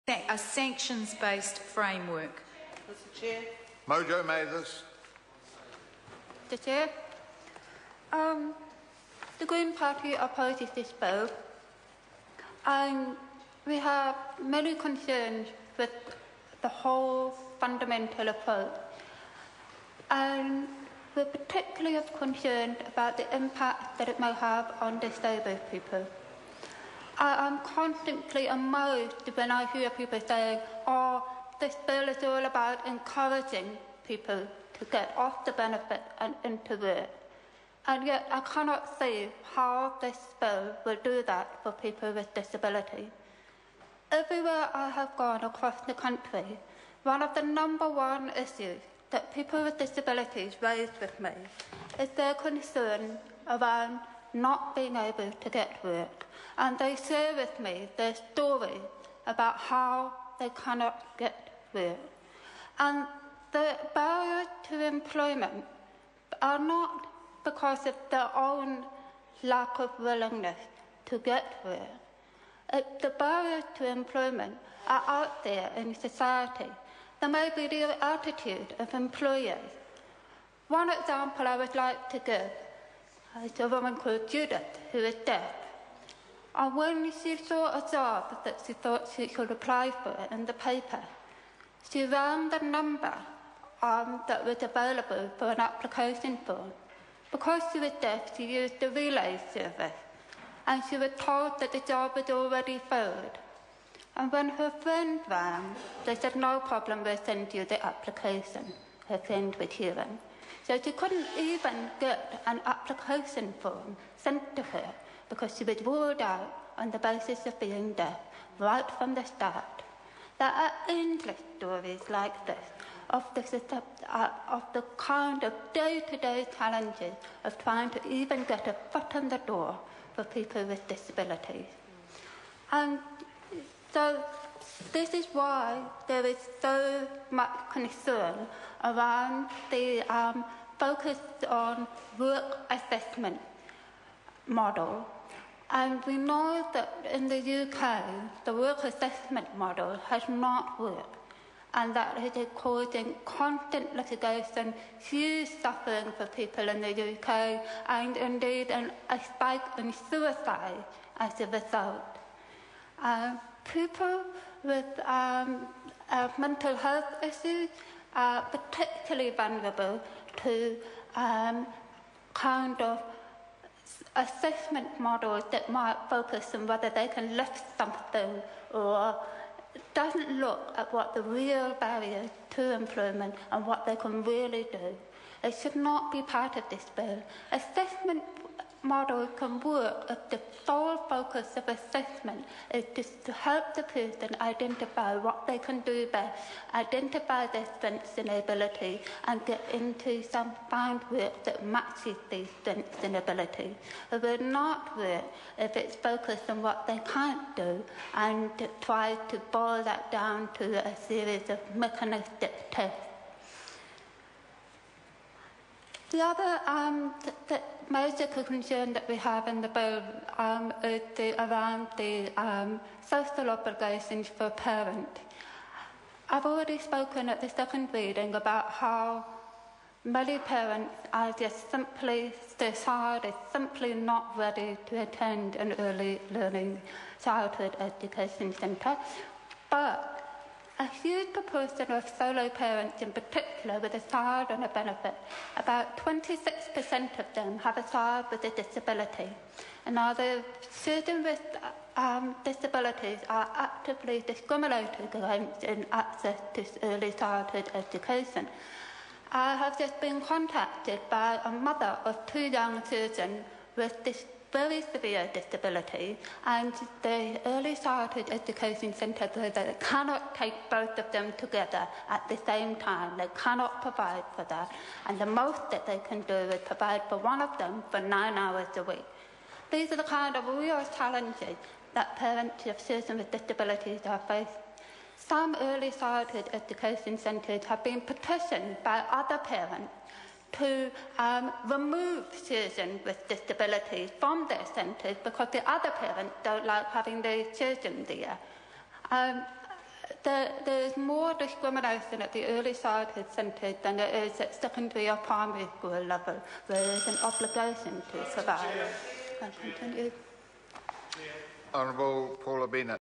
A sanctions-based framework. Mr. Chair. Mojo Mathers. Mr. Chair, the Green Party opposes this bill, and we have many concerns with the whole fundamental approach, and we're particularly concerned about the impact that it may have on disabled people. I am constantly amazed when I hear people saying, oh, this bill is all about encouraging people to get off the benefit and into work. And yet I cannot see how this bill will do that for people with disability. Everywhere I have gone across the country, one of the #1 issues that people with disabilities raise with me is their concern around not being able to get work. And they share with me their story about how they cannot get work. And the barriers to employment are not because of their own lack of willingness to get work. The barriers to employment are out there in society. There may be the attitude of employers. One example I would like to give is a woman called Judith, who is deaf. And when she saw a job that she thought she could apply for in the paper, she rang the number that was available for an application form. Because she was deaf, she used the relay service, and she was told that the job was already filled. And when her friend rang, they said, no problem, we'll send you the application. Her friend was hearing. So she couldn't even get an application form sent to her because she was ruled out on the basis of being deaf right from the start. There are endless stories like this of the kind of day-to-day challenges of trying to even get a foot in the door for people with disabilities. And so this is why there is so much concern around the focus on work assessment model. And we know that in the UK, the work assessment model has not worked, and that it is causing constant litigation, huge suffering for people in the UK, and indeed a spike in suicide as a result. People with mental health issues are particularly vulnerable to kind of assessment models that might focus on whether they can lift something or doesn't look at what the real barriers to employment and what they can really do. It should not be part of this bill. Assessment model can work if the sole focus of assessment is just to help the person identify what they can do best, identify their strengths and abilities, and get into some find work that matches these strengths and abilities. It will not work if it's focused on what they can't do and try to boil that down to a series of mechanistic tests. The other major concern that we have in the bill is around the social obligations for parents. I've already spoken at the second reading about how many parents are just simply, their child is simply not ready to attend an early learning childhood education centre, but a huge proportion of solo parents in particular with a child on a benefit, about 26% of them have a child with a disability. And now the children with disabilities are actively discriminated against in access to early childhood education. I have just been contacted by a mother of 2 young children with this very severe disability, and the early childhood education centre said that they cannot take both of them together at the same time. They cannot provide for that, and the most that they can do is provide for one of them for 9 hours a week. These are the kind of real challenges that parents of children with disabilities are facing. Some early childhood education centres have been petitioned by other parents to remove children with disabilities from their centres because the other parents don't like having their children there. There's more discrimination at the early childhood centre than there is at secondary or primary school level, where there's an obligation to survive. Can I continue? Honourable Paula Bennett.